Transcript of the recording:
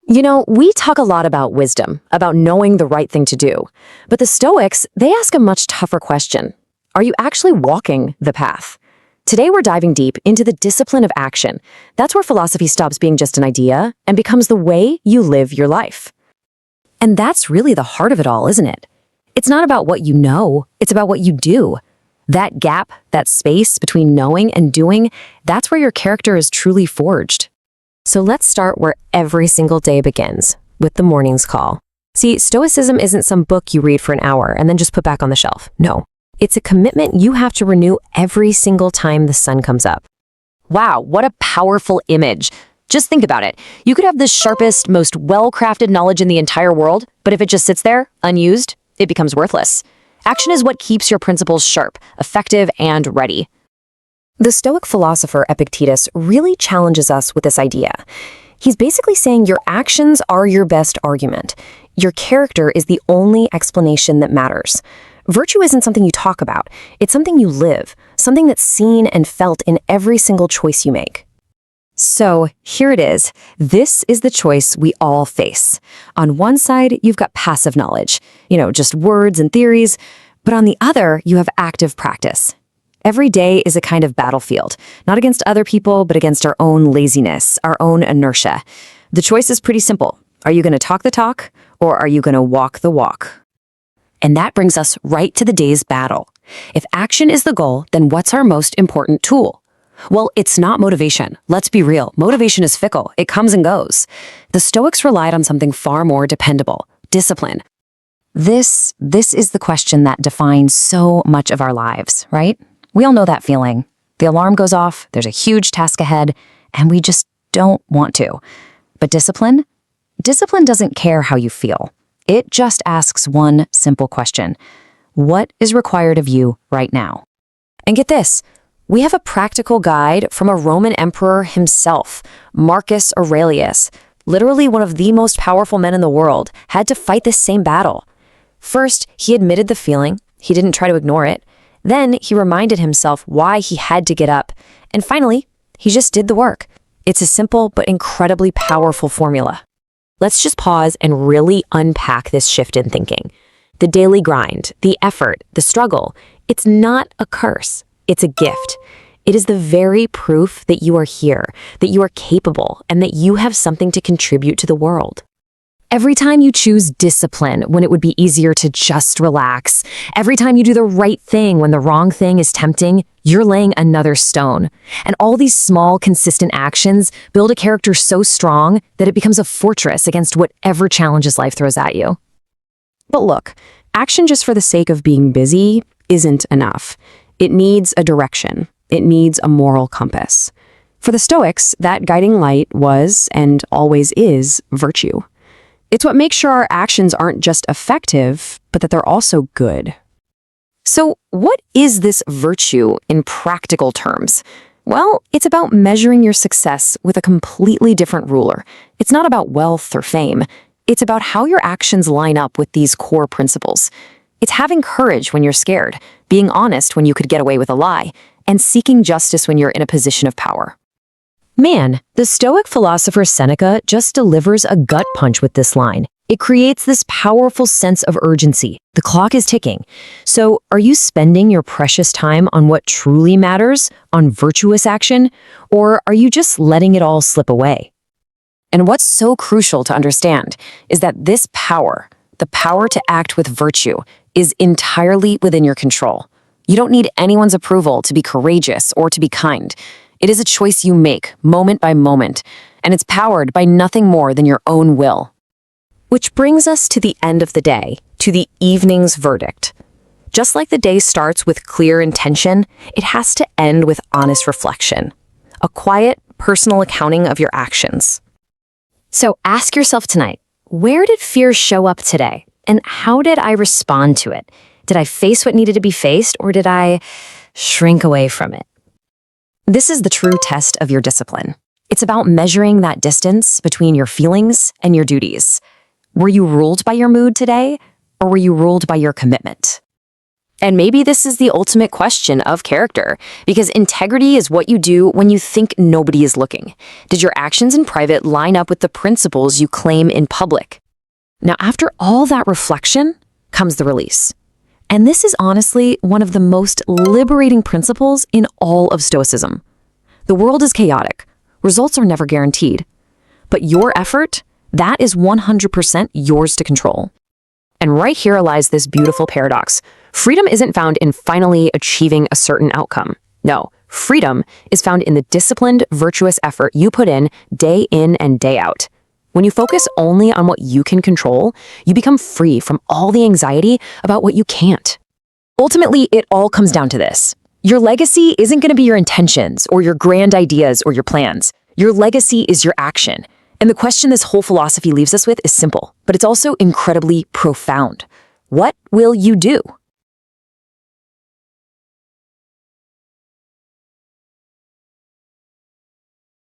You know, we talk a lot about wisdom, about knowing the right thing to do. But the Stoics, they ask a much tougher question. Are you actually walking the path? Today we're diving deep into the discipline of action. That's where philosophy stops being just an idea and becomes the way you live your life. And that's really the heart of it all, isn't it? It's not about what you know, it's about what you do. That gap, that space between knowing and doing, that's where your character is truly forged. So let's start where every single day begins, with the morning's call. See, Stoicism isn't some book you read for an hour and then just put back on the shelf. No, it's a commitment you have to renew every single time the sun comes up. Wow, what a powerful image. Just think about it. You could have the sharpest, most well-crafted knowledge in the entire world, but if it just sits there, unused, it becomes worthless. Action is what keeps your principles sharp, effective, and ready. The Stoic philosopher Epictetus really challenges us with this idea. He's basically saying your actions are your best argument. Your character is the only explanation that matters. Virtue isn't something you talk about. It's something you live, something that's seen and felt in every single choice you make. So here it is. This is the choice we all face. On one side, you've got passive knowledge, just words and theories, but on the other, you have active practice. Every day is a kind of battlefield, not against other people, but against our own laziness, our own inertia. The choice is pretty simple. Are you going to talk the talk, or are you going to walk the walk? And that brings us right to the day's battle. If action is the goal, then what's our most important tool? Well, it's not motivation. Let's be real. Motivation is fickle. It comes and goes. The Stoics relied on something far more dependable: discipline. This is the question that defines so much of our lives, right? We all know that feeling. The alarm goes off, there's a huge task ahead, and we just don't want to. But discipline? Discipline doesn't care how you feel. It just asks one simple question. What is required of you right now? And get this, we have a practical guide from a Roman emperor himself, Marcus Aurelius. Literally one of the most powerful men in the world, had to fight this same battle. First, he admitted the feeling. He didn't try to ignore it. Then he reminded himself why he had to get up. And finally, he just did the work. It's a simple but incredibly powerful formula. Let's just pause and really unpack this shift in thinking. The daily grind, the effort, the struggle, it's not a curse. It's a gift. It is the very proof that you are here, that you are capable, and that you have something to contribute to the world. Every time you choose discipline when it would be easier to just relax, every time you do the right thing when the wrong thing is tempting, you're laying another stone. And all these small, consistent actions build a character so strong that it becomes a fortress against whatever challenges life throws at you. But look, action just for the sake of being busy isn't enough. It needs a direction. It needs a moral compass. For the Stoics, that guiding light was, and always is, virtue. It's what makes sure our actions aren't just effective, but that they're also good. So what is this virtue in practical terms? Well, it's about measuring your success with a completely different ruler. It's not about wealth or fame. It's about how your actions line up with these core principles. It's having courage when you're scared, being honest when you could get away with a lie, and seeking justice when you're in a position of power. Man, the Stoic philosopher Seneca just delivers a gut punch with this line. It creates this powerful sense of urgency. The clock is ticking. So, are you spending your precious time on what truly matters, on virtuous action, or are you just letting it all slip away? And what's so crucial to understand is that this power, the power to act with virtue, is entirely within your control. You don't need anyone's approval to be courageous or to be kind. It is a choice you make, moment by moment, and it's powered by nothing more than your own will. Which brings us to the end of the day, to the evening's verdict. Just like the day starts with clear intention, it has to end with honest reflection. A quiet, personal accounting of your actions. So ask yourself tonight, where did fear show up today? And how did I respond to it? Did I face what needed to be faced, or did I shrink away from it? This is the true test of your discipline. It's about measuring that distance between your feelings and your duties. Were you ruled by your mood today, or were you ruled by your commitment? And maybe this is the ultimate question of character, because integrity is what you do when you think nobody is looking. Did your actions in private line up with the principles you claim in public? Now, after all that reflection comes the release. And this is honestly one of the most liberating principles in all of Stoicism. The world is chaotic. Results are never guaranteed. But your effort, that is 100% yours to control. And right here lies this beautiful paradox. Freedom isn't found in finally achieving a certain outcome. No, freedom is found in the disciplined, virtuous effort you put in and day out. When you focus only on what you can control, you become free from all the anxiety about what you can't. Ultimately, it all comes down to this. Your legacy isn't going to be your intentions or your grand ideas or your plans. Your legacy is your action. And the question this whole philosophy leaves us with is simple, but it's also incredibly profound. What will you do?